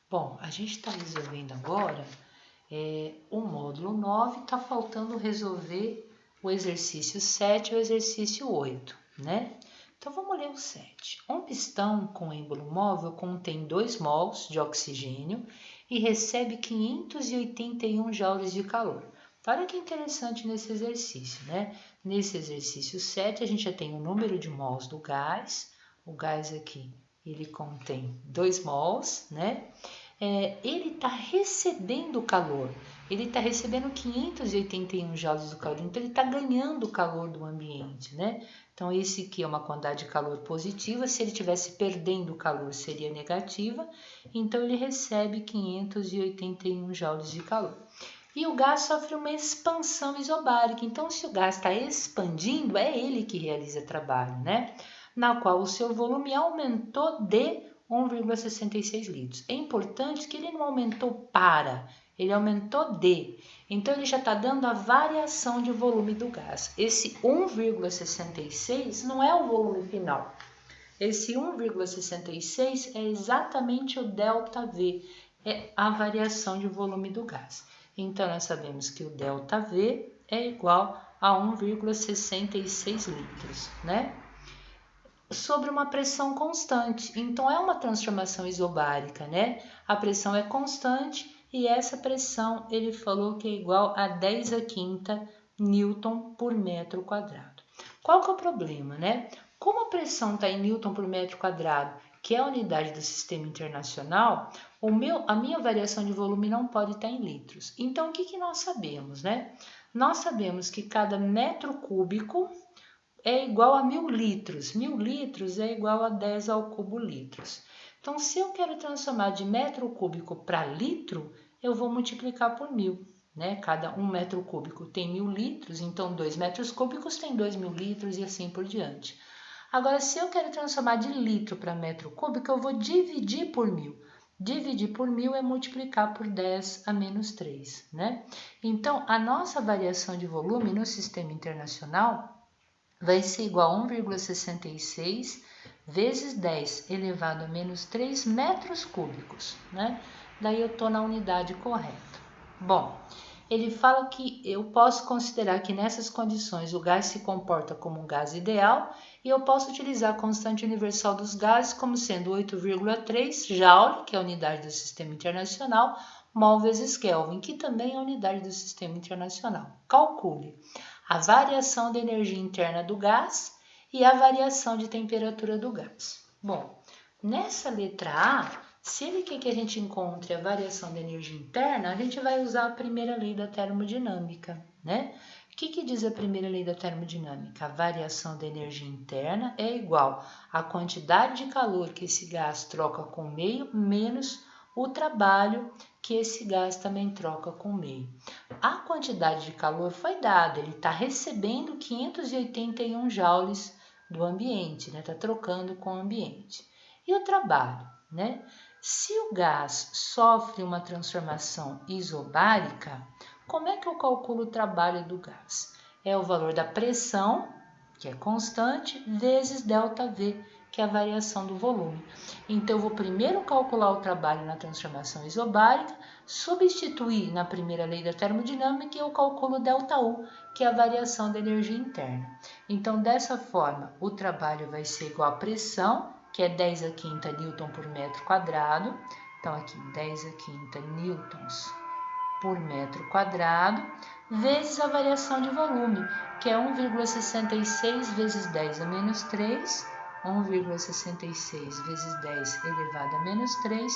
Bom, a gente está resolvendo agora o módulo 9, está faltando resolver o exercício 7 e o exercício 8, né? Então vamos ler o 7. Um pistão com êmbolo móvel contém 2 mols de oxigênio e recebe 581 joules de calor. Olha que interessante nesse exercício, né? Nesse exercício 7 a gente já tem o número de mols do gás. O gás aqui, ele contém 2 mols, né? Ele está recebendo calor, ele está recebendo 581 joules do calor, então ele está ganhando calor do ambiente, né? Então esse aqui é uma quantidade de calor positiva, se ele estivesse perdendo calor seria negativa, então ele recebe 581 joules de calor. E o gás sofre uma expansão isobárica, então se o gás está expandindo, é ele que realiza trabalho, né? Na qual o seu volume aumentou de 1,66 litros. É importante que ele não aumentou para, ele aumentou de. Então, ele já está dando a variação de volume do gás. Esse 1,66 não é o volume final. Esse 1,66 é exatamente o ΔV, é a variação de volume do gás. Então, nós sabemos que o ΔV é igual a 1,66 litros, né? Sobre uma pressão constante. Então, é uma transformação isobárica, né? A pressão é constante e essa pressão ele falou que é igual a 10 a quinta Newton por metro quadrado. Qual que é o problema, né? Como a pressão está em Newton por metro quadrado, que é a unidade do sistema internacional, a minha variação de volume não pode estar em litros. Então, o que nós sabemos, né? Nós sabemos que cada metro cúbico é igual a 1.000 litros. 1.000 litros é igual a 10 ao cubo litros. Então, se eu quero transformar de metro cúbico para litro, eu vou multiplicar por 1.000. Né? Cada 1 metro cúbico tem 1.000 litros, então 2 metros cúbicos tem 2.000 litros e assim por diante. Agora, se eu quero transformar de litro para metro cúbico, eu vou dividir por 1.000. Dividir por 1.000 é multiplicar por 10 a menos 3. Né? Então, a nossa variação de volume no sistema internacional vai ser igual a 1,66 vezes 10 elevado a menos 3 metros cúbicos, né? Daí eu estou na unidade correta. Bom, ele fala que eu posso considerar que nessas condições o gás se comporta como um gás ideal e eu posso utilizar a constante universal dos gases como sendo 8,3 Joule, que é a unidade do sistema internacional, mol vezes Kelvin, que também é a unidade do sistema internacional. Calcule a variação da energia interna do gás e a variação de temperatura do gás. Bom, nessa letra A, se ele quer que a gente encontre a variação da energia interna, a gente vai usar a primeira lei da termodinâmica, né? O que diz a primeira lei da termodinâmica? A variação da energia interna é igual à quantidade de calor que esse gás troca com o meio menos o trabalho que esse gás também troca com o meio. A quantidade de calor foi dada, ele está recebendo 581 joules do ambiente, né? Está trocando com o ambiente. E o trabalho, né? Se o gás sofre uma transformação isobárica, como é que eu calculo o trabalho do gás? É o valor da pressão, que é constante, vezes ΔV, que é a variação do volume. Então, eu vou primeiro calcular o trabalho na transformação isobárica, substituir na primeira lei da termodinâmica e eu calculo ΔU, que é a variação da energia interna. Então, dessa forma, o trabalho vai ser igual à pressão, que é 10 a quinta Newton por metro quadrado. Então, aqui, 10 a quinta newtons por metro quadrado, vezes a variação de volume, que é 1,66 vezes 10 a menos 3, 1,66 vezes 10 elevado a menos 3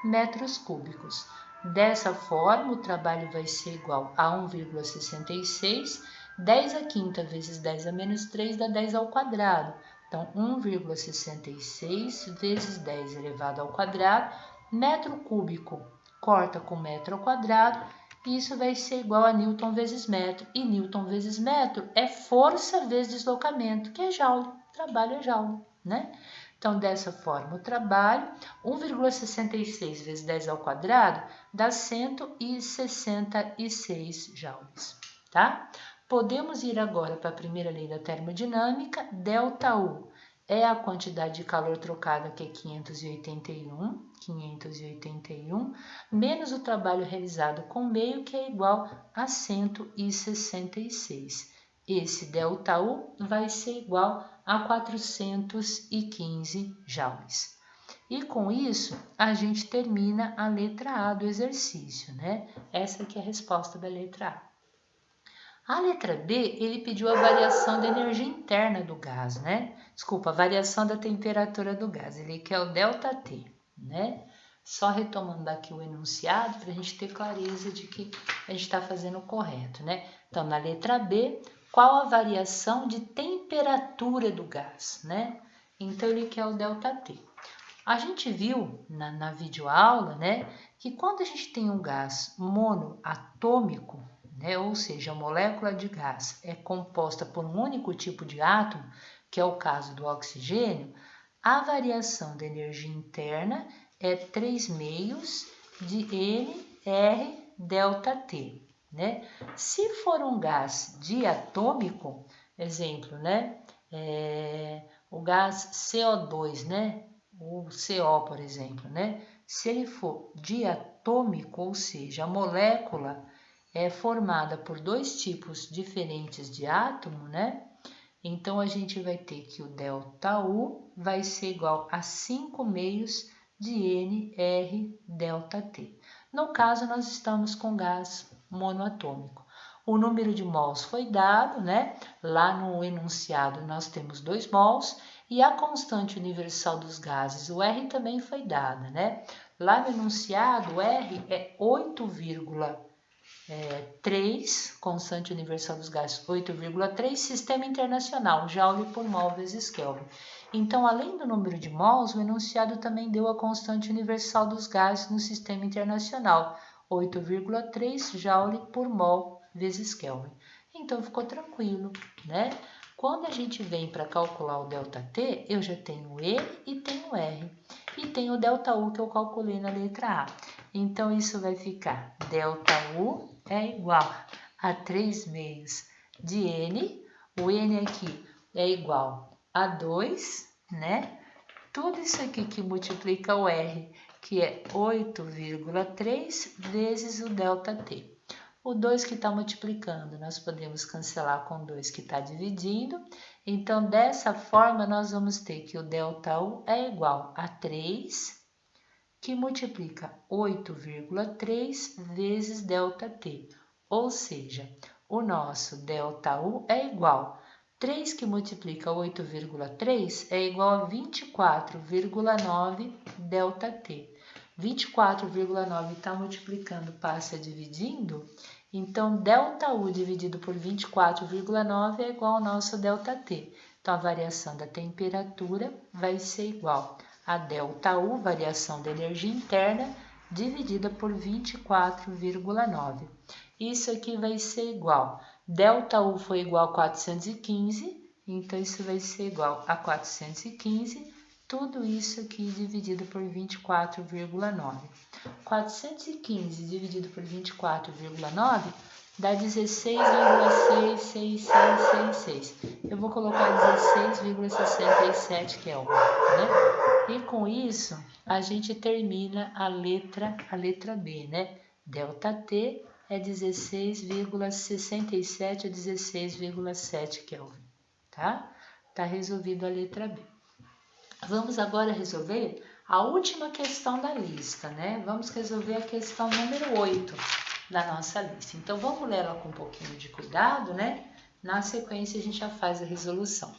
metros cúbicos. Dessa forma, o trabalho vai ser igual a 1,66, 10 a quinta vezes 10 a menos 3 dá 10 ao quadrado. Então, 1,66 vezes 10 elevado ao quadrado, metro cúbico corta com metro ao quadrado, e isso vai ser igual a Newton vezes metro. E Newton vezes metro é força vezes deslocamento, que é joule. Trabalho é joule, né? Então, dessa forma, o trabalho, 1,66 vezes 10 ao quadrado, dá 166 joules, tá? Podemos ir agora para a primeira lei da termodinâmica, ΔU, é a quantidade de calor trocada, que é 581, menos o trabalho realizado com meio, que é igual a 166. Esse ΔU vai ser igual a 415 joules. E com isso, a gente termina a letra A do exercício, né? Essa aqui é a resposta da letra A. A letra B, ele pediu a variação da energia interna do gás, né? Desculpa, a variação da temperatura do gás. Ele quer o ΔT, né? Só retomando aqui o enunciado para a gente ter clareza de que a gente está fazendo o correto, né? Então, na letra B, qual a variação de temperatura do gás, né? Então, ele quer o ΔT. A gente viu na videoaula, né, que quando a gente tem um gás monoatômico, né, ou seja, a molécula de gás é composta por um único tipo de átomo, que é o caso do oxigênio, a variação da energia interna é 3/2 de nR∆T, né? Se for um gás diatômico, exemplo, né, o gás CO2, né, o CO, por exemplo, né? Se ele for diatômico, ou seja, a molécula é formada por dois tipos diferentes de átomo, né? Então, a gente vai ter que o ΔU vai ser igual a 5/2 de nR∆T. No caso, nós estamos com gás monoatômico. O número de mols foi dado, né? Lá no enunciado nós temos 2 mols e a constante universal dos gases, o R, também foi dada, né? Lá no enunciado, o R é 8,3, constante universal dos gases 8,3, sistema internacional, Joule por mol vezes Kelvin. Então, além do número de mols, o enunciado também deu a constante universal dos gases no sistema internacional, 8,3 Joule por mol vezes Kelvin. Então, ficou tranquilo, né? Quando a gente vem para calcular o ΔT, eu já tenho E e tenho R. E tenho o ΔU que eu calculei na letra A. Então, isso vai ficar ΔU é igual a 3/2 de N. O N aqui é igual a 2, né? Tudo isso aqui que multiplica o R, que é 8,3 vezes o ΔT. O 2 que está multiplicando, nós podemos cancelar com o 2 que está dividindo. Então, dessa forma, nós vamos ter que o ΔU é igual a 3, que multiplica 8,3 vezes ΔT. Ou seja, o nosso ΔU é igual a 3 que multiplica 8,3 é igual a 24,9 ΔT. 24,9 está multiplicando, passa dividindo, então ΔU dividido por 24,9 é igual ao nosso ΔT. Então, a variação da temperatura vai ser igual a ΔU, variação da energia interna, dividida por 24,9. Isso aqui vai ser igual, ΔU foi igual a 415, então isso vai ser igual a 415, tudo isso aqui dividido por 24,9. 415 dividido por 24,9 dá 16,66666. Eu vou colocar 16,67 Kelvin, né? E com isso, a gente termina a letra B, né? ΔT é 16,67 a 16,7 Kelvin, tá? Tá resolvido a letra B. Vamos agora resolver a última questão da lista, né? Vamos resolver a questão número 8 da nossa lista. Então, vamos ler ela com um pouquinho de cuidado, né? Na sequência, a gente já faz a resolução.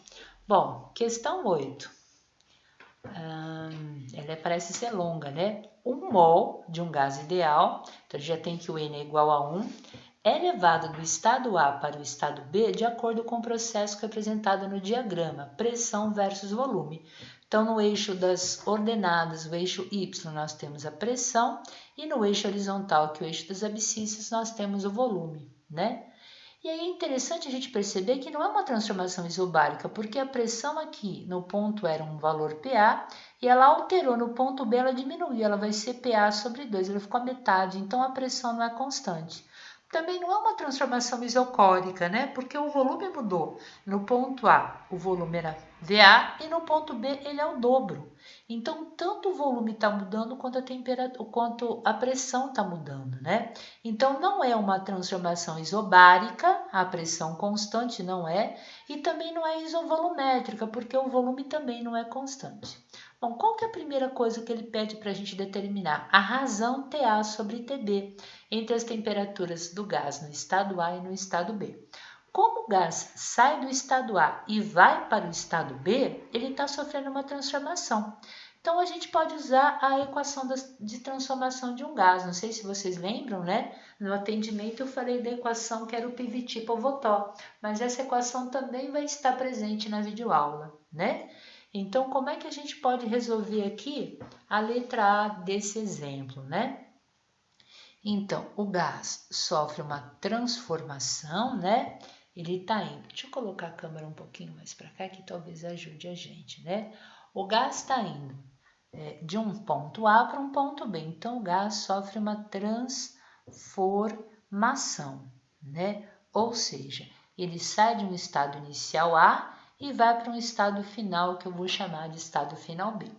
Bom, questão 8. Ela parece ser longa, né? 1 mol de um gás ideal, então já tem que o N é igual a 1, é levado do estado A para o estado B de acordo com o processo representado no diagrama, pressão versus volume. Então, no eixo das ordenadas, o eixo Y, nós temos a pressão, e no eixo horizontal, que é o eixo das abscissas, nós temos o volume, né? E aí é interessante a gente perceber que não é uma transformação isobárica, porque a pressão aqui no ponto era um valor PA, e ela alterou no ponto B, ela diminuiu, ela vai ser PA sobre 2, ela ficou a metade, então a pressão não é constante. Também não é uma transformação isocórica, né? Porque o volume mudou. No ponto A, o volume era VA e no ponto B ele é o dobro. Então, tanto o volume está mudando quanto a temperatura, quanto a pressão está mudando, né? Então, não é uma transformação isobárica, a pressão constante não é, e também não é isovolumétrica, porque o volume também não é constante. Bom, qual que é a primeira coisa que ele pede para a gente determinar? A razão TA sobre TB entre as temperaturas do gás no estado A e no estado B. Como o gás sai do estado A e vai para o estado B, ele está sofrendo uma transformação. Então, a gente pode usar a equação de transformação de um gás. Não sei se vocês lembram, né? No atendimento eu falei da equação que era o PVT-Povotó, mas essa equação também vai estar presente na videoaula, né? Então, como é que a gente pode resolver aqui a letra A desse exemplo, né? Então, o gás sofre uma transformação, né? Ele está indo. Deixa eu colocar a câmera um pouquinho mais para cá, que talvez ajude a gente, né? O gás está indo de um ponto A para um ponto B. Então, o gás sofre uma transformação, né? Ou seja, ele sai de um estado inicial A e vai para um estado final, que eu vou chamar de estado final B.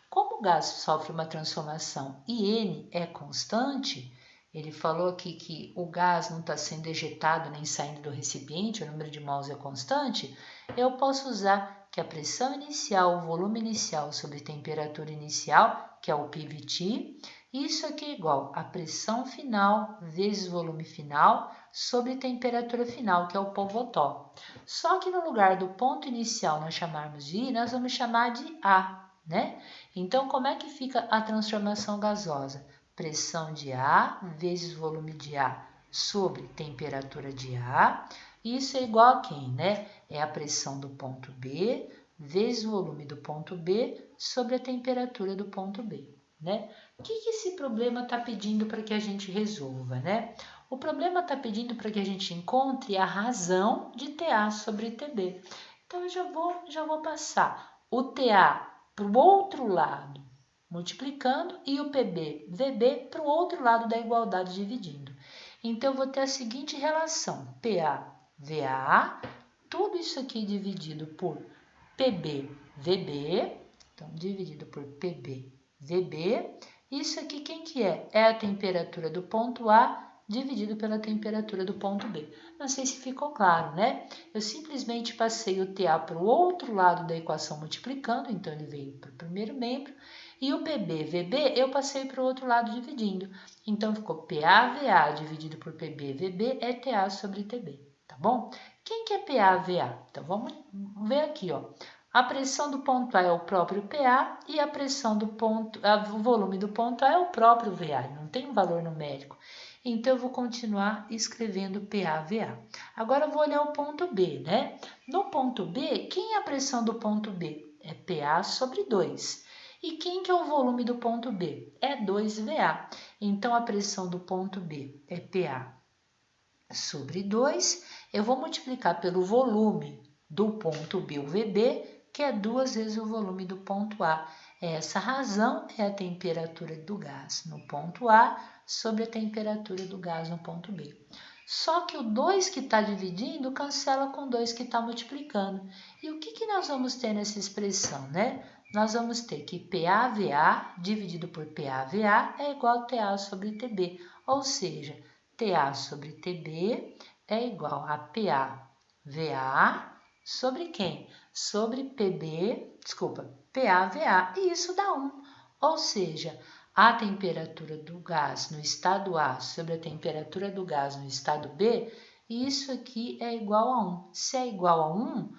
Como o gás sofre uma transformação e N é constante, ele falou aqui que o gás não está sendo ejetado nem saindo do recipiente, o número de mols é constante, eu posso usar que a pressão inicial, o volume inicial sobre temperatura inicial, que é o PVT, isso aqui é igual a pressão final vezes volume final sobre temperatura final, que é o Povotó. Só que no lugar do ponto inicial nós chamarmos de I, nós vamos chamar de A, né? Então, como é que fica a transformação gasosa? Pressão de A vezes volume de A sobre temperatura de A. Isso é igual a quem, né? É a pressão do ponto B vezes o volume do ponto B sobre a temperatura do ponto B, né? O que esse problema está pedindo para que a gente resolva, né? O problema está pedindo para que a gente encontre a razão de TA sobre TB. Então, eu já vou passar o TA para o outro lado, multiplicando, e o PB, VB, para o outro lado da igualdade, dividindo. Então, eu vou ter a seguinte relação, PA, VA, tudo isso aqui dividido por PB, VB, então, dividido por PB, VB. Isso aqui, quem que é? É a temperatura do ponto A dividido pela temperatura do ponto B. Não sei se ficou claro, né? Eu simplesmente passei o TA para o outro lado da equação multiplicando, então ele veio para o primeiro membro, e o PB, VB, eu passei para o outro lado dividindo. Então, ficou PA-VA dividido por PB-VB é TA sobre TB, tá bom? Quem que é PA-VA? Então, vamos ver aqui, ó. A pressão do ponto A é o próprio PA e a pressão do ponto, o volume do ponto A é o próprio VA, não tem um valor numérico. Então, eu vou continuar escrevendo PA-VA. Agora, eu vou olhar o ponto B, né? No ponto B, quem é a pressão do ponto B? É PA sobre 2. E quem que é o volume do ponto B? É 2VA. Então, a pressão do ponto B é PA sobre 2. Eu vou multiplicar pelo volume do ponto B, o VB, que é 2 vezes o volume do ponto A. Essa razão é a temperatura do gás no ponto A sobre a temperatura do gás no ponto B. Só que o 2 que está dividindo cancela com 2 que está multiplicando. E o que nós vamos ter nessa expressão, né? Nós vamos ter que PAVA dividido por PAVA é igual a TA sobre TB, ou seja, TA sobre TB é igual a PAVA sobre quem? Sobre PAVA, e isso dá 1. Ou seja, a temperatura do gás no estado A sobre a temperatura do gás no estado B, isso aqui é igual a 1. Se é igual a 1,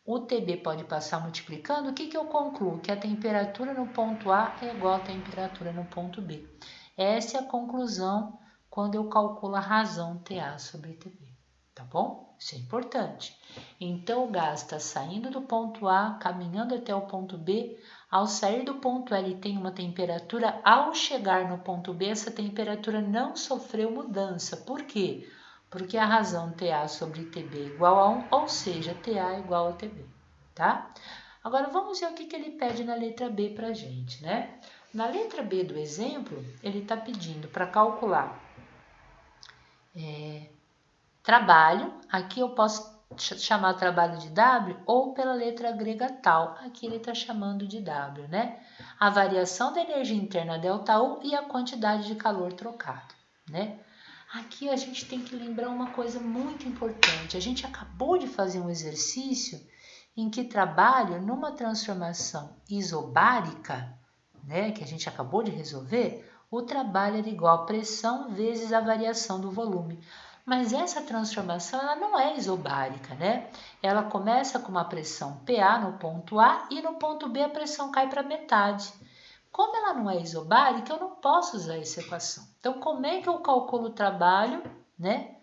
o TB pode passar multiplicando, o que eu concluo? Que a temperatura no ponto A é igual à temperatura no ponto B. Essa é a conclusão quando eu calculo a razão TA sobre TB, tá bom? Isso é importante. Então, o gás está saindo do ponto A, caminhando até o ponto B. Ao sair do ponto A, ele tem uma temperatura. Ao chegar no ponto B, essa temperatura não sofreu mudança. Por quê? Porque a razão TA sobre TB é igual a 1, ou seja, TA é igual a TB, tá? Agora, vamos ver o que ele pede na letra B para a gente, né? Na letra B do exemplo, ele está pedindo para calcular trabalho, aqui eu posso chamar trabalho de W ou pela letra grega tal, aqui ele está chamando de W, né? A variação da energia interna ΔU e a quantidade de calor trocado, né? Aqui a gente tem que lembrar uma coisa muito importante, a gente acabou de fazer um exercício em que trabalho numa transformação isobárica, né, que a gente acabou de resolver, o trabalho era igual a pressão vezes a variação do volume. Mas essa transformação ela não é isobárica, né? Ela começa com uma pressão PA no ponto A e no ponto B a pressão cai para metade. Como ela não é isobárica, eu não posso usar essa equação. Então, como é que eu calculo o trabalho, né?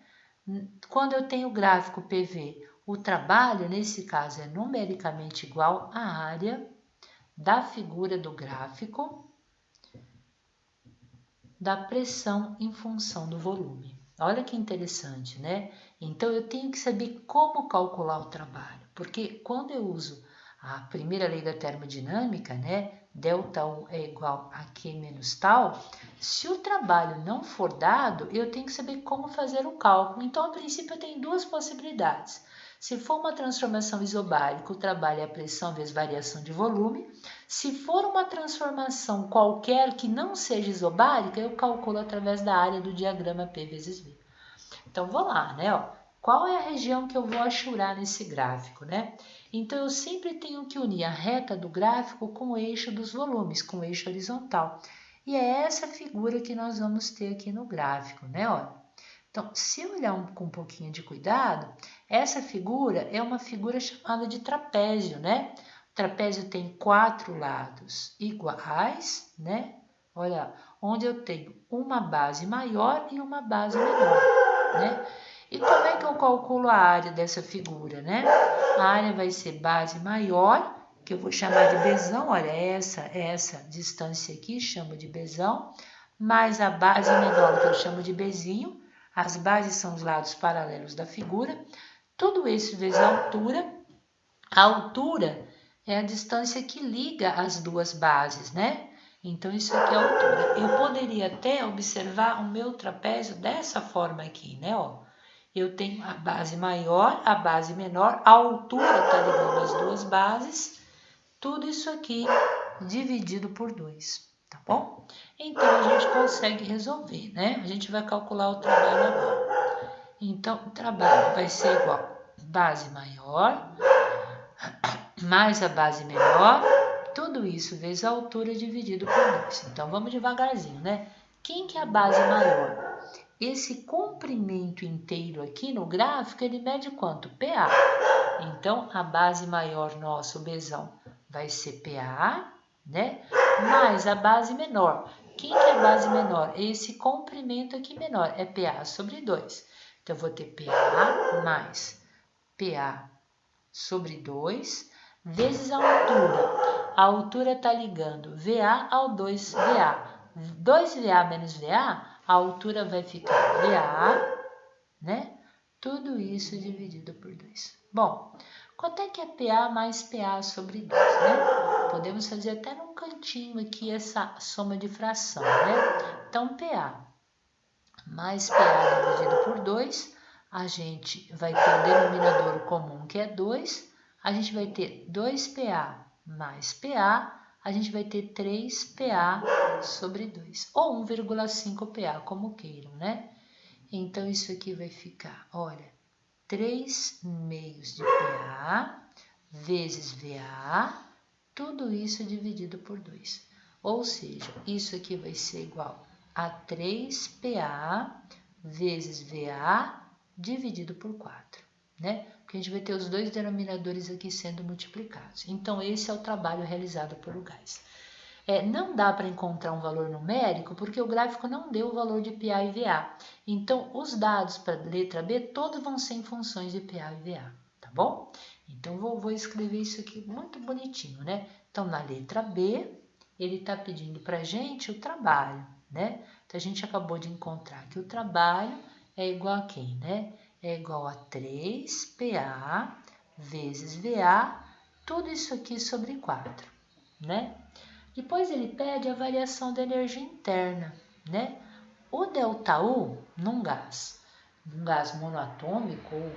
Quando eu tenho o gráfico PV, o trabalho, nesse caso, é numericamente igual à área da figura do gráfico da pressão em função do volume. Olha que interessante, né? Então, eu tenho que saber como calcular o trabalho, porque quando eu uso a primeira lei da termodinâmica, né? ΔU é igual a Q menos tal. Se o trabalho não for dado, eu tenho que saber como fazer o cálculo. Então, a princípio, eu tenho duas possibilidades. Se for uma transformação isobárica, o trabalho é a pressão vezes variação de volume. Se for uma transformação qualquer que não seja isobárica, eu calculo através da área do diagrama P vezes V. Então, vou lá, né? Ó, qual é a região que eu vou achurar nesse gráfico, né? Então, eu sempre tenho que unir a reta do gráfico com o eixo dos volumes, com o eixo horizontal. E é essa figura que nós vamos ter aqui no gráfico, né? Olha. Então, se eu olhar com um pouquinho de cuidado, essa figura é uma figura chamada de trapézio, né? O trapézio tem 4 lados iguais, né? Olha, onde eu tenho uma base maior e uma base menor, né? E como é que eu calculo a área dessa figura, né? A área vai ser base maior, que eu vou chamar de Bzão, olha, essa distância aqui, chamo de Bzão, mais a base menor, que eu chamo de Bzinho. As bases são os lados paralelos da figura. Tudo isso vezes a altura. A altura é a distância que liga as duas bases, né? Então, isso aqui é a altura. Eu poderia até observar o meu trapézio dessa forma aqui, né? Ó, eu tenho a base maior, a base menor, a altura está ligando as duas bases. Tudo isso aqui dividido por 2. Tá bom? Então, a gente consegue resolver, né? A gente vai calcular o trabalho agora. Então, o trabalho vai ser igual base maior mais a base menor, tudo isso vezes a altura dividido por 2. Então, vamos devagarzinho, né? Quem que é a base maior? Esse comprimento inteiro aqui no gráfico, ele mede quanto? PA. Então, a base maior, nosso Bzão, vai ser PA, né? Mais a base menor. Quem que é a base menor? Esse comprimento aqui menor, é PA sobre 2. Então, eu vou ter PA mais PA sobre 2, vezes a altura. A altura está ligando VA ao 2VA. 2VA menos VA, a altura vai ficar VA, né? Tudo isso dividido por 2. Bom, quanto é que é PA mais PA sobre 2, né? Podemos fazer até num cantinho aqui essa soma de fração, né? Então, PA mais PA dividido por 2, a gente vai ter o denominador comum, que é 2, a gente vai ter 2PA mais PA, a gente vai ter 3PA sobre 2, ou 1,5 PA, como queiram, né? Então, isso aqui vai ficar, olha, 3 meios de PA vezes VA, tudo isso dividido por 2. Ou seja, isso aqui vai ser igual a 3PA vezes VA dividido por 4, né? Porque a gente vai ter os dois denominadores aqui sendo multiplicados. Então, esse é o trabalho realizado pelo gás. Não dá para encontrar um valor numérico porque o gráfico não deu o valor de PA e VA. Então, os dados para a letra B todos vão ser em funções de PA e VA, tá bom? Então, vou escrever isso aqui muito bonitinho, né? Então, na letra B, ele está pedindo para a gente o trabalho, né? Então, a gente acabou de encontrar que o trabalho é igual a quem, né? É igual a 3PA vezes VA, tudo isso aqui sobre 4, né? Depois ele pede a variação da energia interna, né? O ΔU num gás um gás monoatômico ou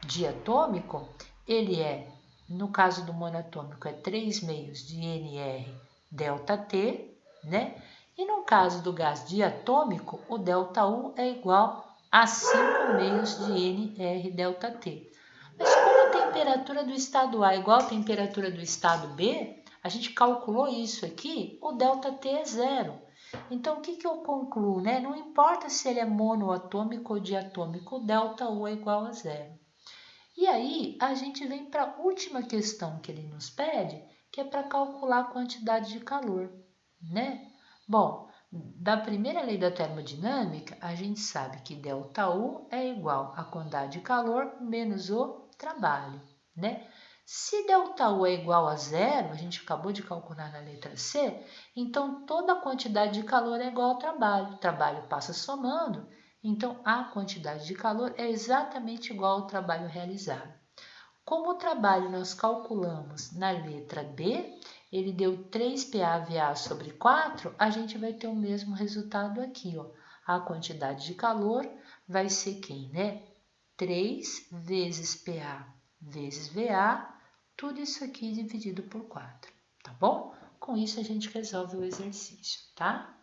diatômico, ele é, no caso do monoatômico, é 3 meios de NR delta T, né? E no caso do gás diatômico, o delta U é igual a 5 meios de NR delta T. Mas como a temperatura do estado A é igual à temperatura do estado B, a gente calculou isso aqui, o delta T é zero. Então, o que eu concluo, né? Não importa se ele é monoatômico ou diatômico, o delta U é igual a zero. E aí, a gente vem para a última questão que ele nos pede, que é para calcular a quantidade de calor, né? Bom, da primeira lei da termodinâmica, a gente sabe que ΔU é igual à quantidade de calor menos o trabalho, né? Se ΔU é igual a zero, a gente acabou de calcular na letra C, então toda a quantidade de calor é igual ao trabalho. O trabalho passa somando, então a quantidade de calor é exatamente igual ao trabalho realizado. Como o trabalho nós calculamos na letra B, ele deu 3 PaVA sobre 4, a gente vai ter o mesmo resultado aqui, ó. A quantidade de calor vai ser quem, né? 3 vezes PA vezes VA, tudo isso aqui dividido por 4, tá bom? Com isso a gente resolve o exercício, tá?